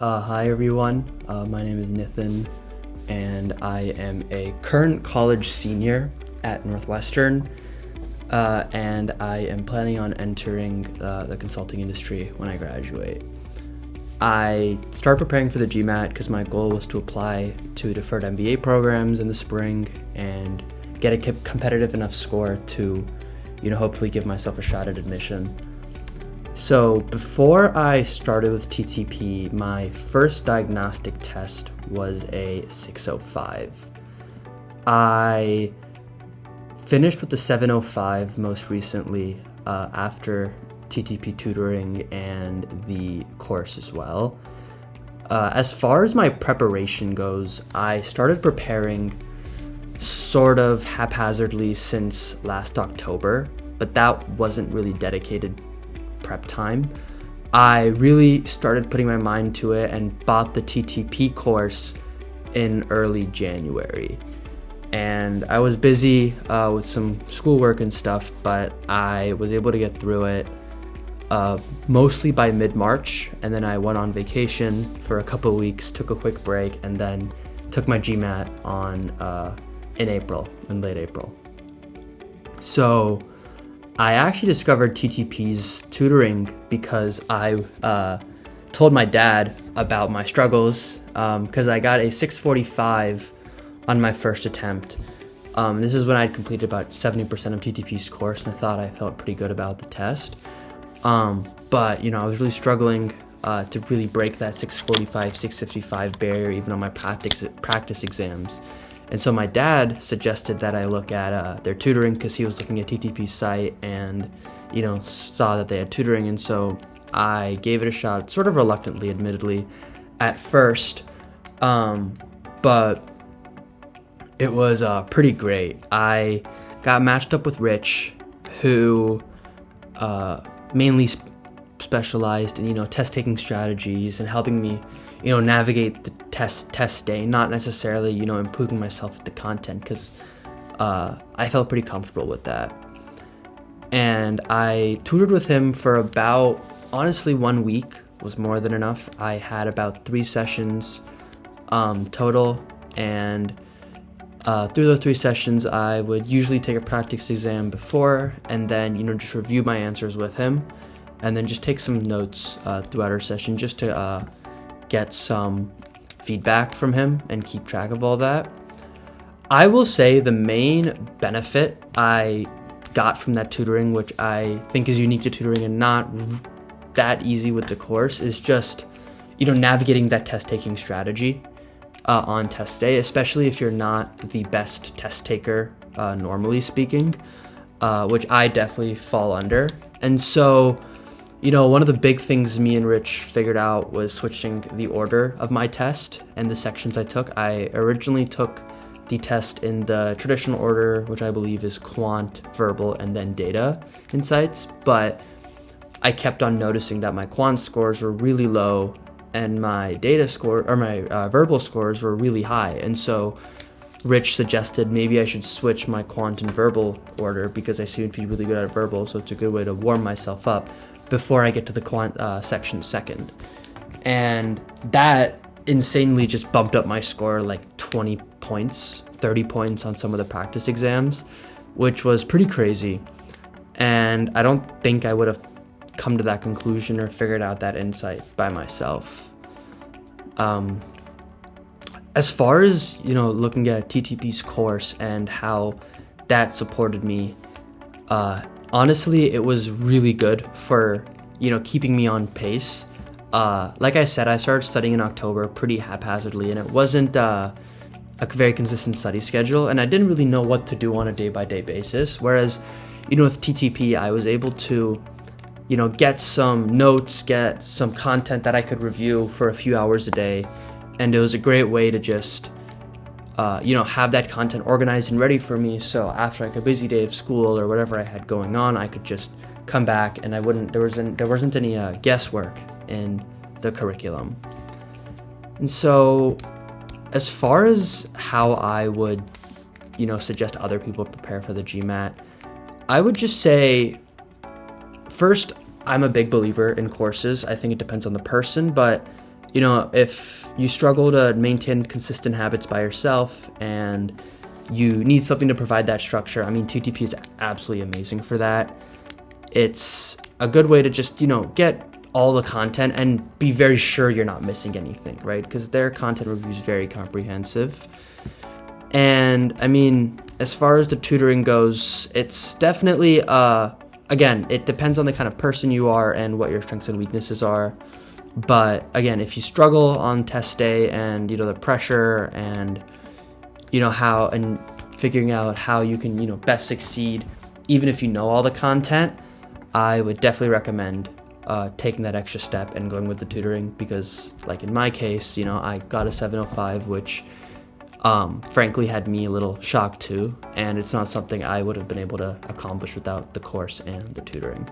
Hi everyone, my name is Nithin and I am a current college senior at Northwestern and I am planning on entering the consulting industry when I graduate. I started preparing for the GMAT because my goal was to apply to deferred MBA programs in the spring and get a competitive enough score to, hopefully give myself a shot at admission. So before I started with TTP, my first diagnostic test was a 605. I finished with the 705 most recently after TTP Tutoring and the course as well. As far as my preparation goes, I started preparing sort of haphazardly since last October, but that wasn't really dedicated prep time. I really started putting my mind to it and bought the TTP course in early January. And I was busy with some schoolwork and stuff, but I was able to get through it mostly by mid-March, and then I went on vacation for a couple of weeks, took a quick break, and then took my GMAT in late April. So I actually discovered TTP's tutoring because I told my dad about my struggles because I got a 645 on my first attempt. This is when I'd completed about 70% of TTP's course, and I thought I felt pretty good about the test. But I was really struggling to really break that 645, 655 barrier even on my practice exams. And so my dad suggested that I look at their tutoring because he was looking at TTP's site and, saw that they had tutoring. And so I gave it a shot, sort of reluctantly, admittedly, at first. But it was pretty great. I got matched up with Rich, who mainly specialized in, test-taking strategies and helping me navigate the test day, not necessarily, improving myself with the content, because I felt pretty comfortable with that. And I tutored with him for about, honestly, 1 week was more than enough. I had about 3 sessions total, and through those 3 sessions, I would usually take a practice exam before, and then, just review my answers with him, and then just take some notes throughout our session just to get some feedback from him and keep track of all that. I will say the main benefit I got from that tutoring, which I think is unique to tutoring and not that easy with the course, is just, navigating that test-taking strategy on test day, especially if you're not the best test taker, normally speaking, which I definitely fall under. And so, one of the big things me and Rich figured out was switching the order of my test and the sections I took. I originally took the test in the traditional order, which I believe is quant, verbal, and then data insights, but I kept on noticing that my quant scores were really low and my data score, or my verbal scores, were really high. And so Rich suggested maybe I should switch my quant and verbal order because I seem to be really good at verbal, so it's a good way to warm myself up before I get to the quant section second. And that insanely just bumped up my score like 20 points, 30 points on some of the practice exams, which was pretty crazy. And I don't think I would have come to that conclusion or figured out that insight by myself. As far as, looking at TTP's course and how that supported me, honestly, it was really good for, keeping me on pace. Like I said, I started studying in October pretty haphazardly, and it wasn't a very consistent study schedule, and I didn't really know what to do on a day-by-day basis. Whereas, with TTP, I was able to, get some notes, get some content that I could review for a few hours a day, and it was a great way to just have that content organized and ready for me. So after like a busy day of school or whatever I had going on, I could just come back and there wasn't any guesswork in the curriculum. And so as far as how I would, suggest other people prepare for the GMAT, I would just say, first, I'm a big believer in courses. I think it depends on the person, but if you struggle to maintain consistent habits by yourself and you need something to provide that structure, I mean, TTP is absolutely amazing for that. It's a good way to just, get all the content and be very sure you're not missing anything, right? Because their content review is very comprehensive. And I mean, as far as the tutoring goes, it's definitely, again, it depends on the kind of person you are and what your strengths and weaknesses are. But again, if you struggle on test day and, the pressure and, how and figuring out how you can, best succeed, even if you know all the content, I would definitely recommend taking that extra step and going with the tutoring, because like in my case, I got a 705, which frankly had me a little shocked too, and it's not something I would have been able to accomplish without the course and the tutoring.